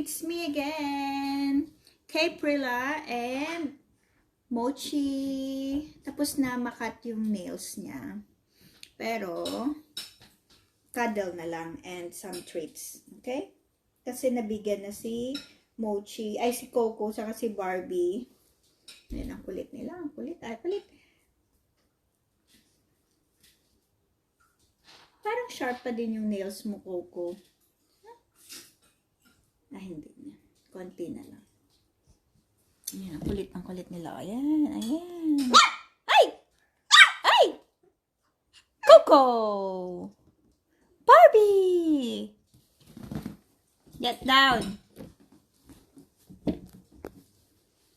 It's me again, Caprilla and Mochi. Tapos na makat yung nails niya. Pero, cuddle na lang and some treats. Okay? Kasi nabigyan na si Mochi, ay si Coco, saka si Barbie. Ayan, ang kulit nila. Ang kulit. Ay, kulit. Parang sharp pa din yung nails mo, Coco. Ay, hindi na. Konti na lang. Ayan, ang kulit nila. Ayan, ayan. Ay! Ay! Coco! Barbie! Get down!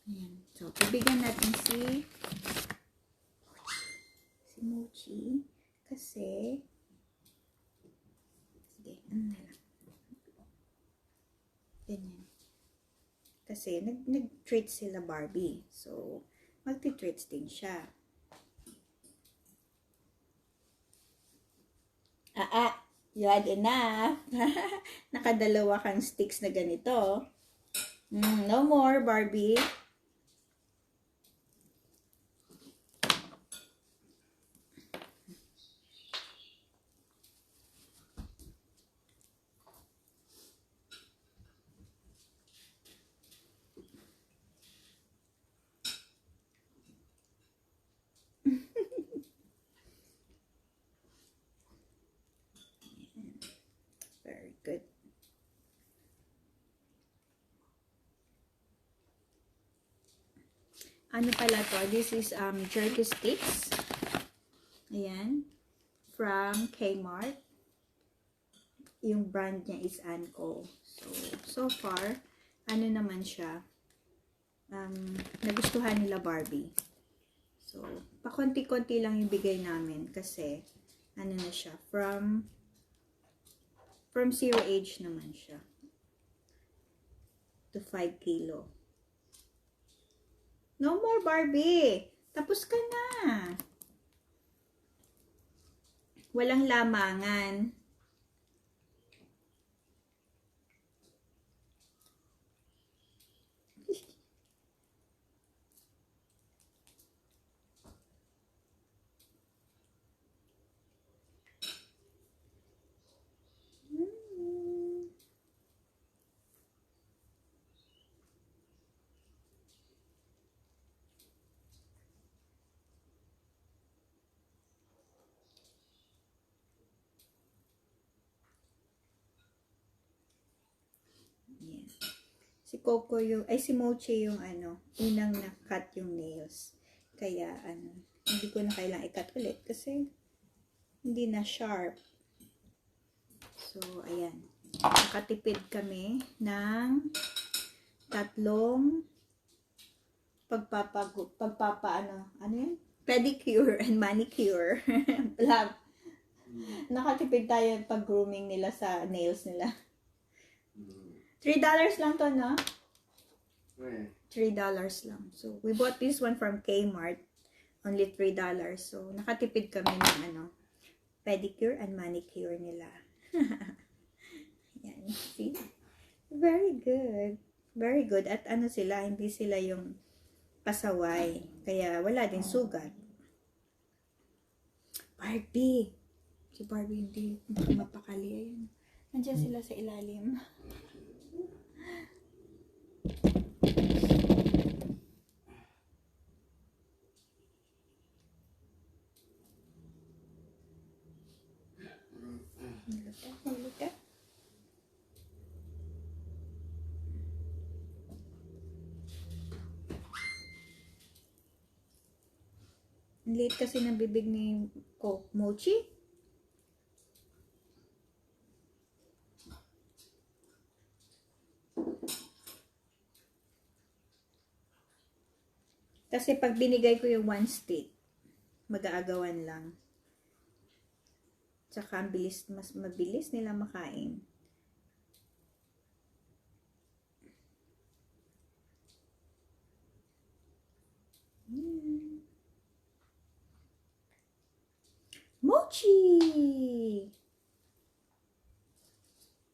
Ayan. So, bibigyan natin si Mochi. Kasi, sige, ano na lang. Ganyan. Kasi, nag-treat sila Barbie. So, magti-treats din siya. You had enough. Nakadalawa kang sticks na ganito. No more, Barbie. Very good. Ano pala to? This is jerky sticks. Ayan. From Kmart. Yung brand niya is Anko. So far, ano naman siya? Nagustuhan nila Barbie. So, pakonti-konti lang yung bigay namin kasi ano na siya, from 0 age naman siya to 5 kilo. No more, Barbie! Tapos ka na! Walang lamangan. Si Coco yung, ay si Mochi yung unang na-cut yung nails. Kaya hindi ko na kailangang i-cut ulit kasi hindi na sharp. So, ayan. Nakatipid kami ng 3 pedicure and manicure. Nakatipid tayo pag-grooming nila sa nails nila. $3 lang to, no? $3 lang. So, we bought this one from Kmart. Only $3. So, nakatipid kami ng pedicure and manicure nila. Yan. See? Very good. Very good. At sila, hindi sila yung pasaway. Kaya, wala din sugat. Barbie. Si Barbie hindi mapakali. Ayan. Nandiyan sila sa ilalim. Late kasi ng bibig ni Mochi. Kasi pag binigay ko yung 1 stick, mag-aagawan lang. Tsaka mas mabilis nila makain. Mochi!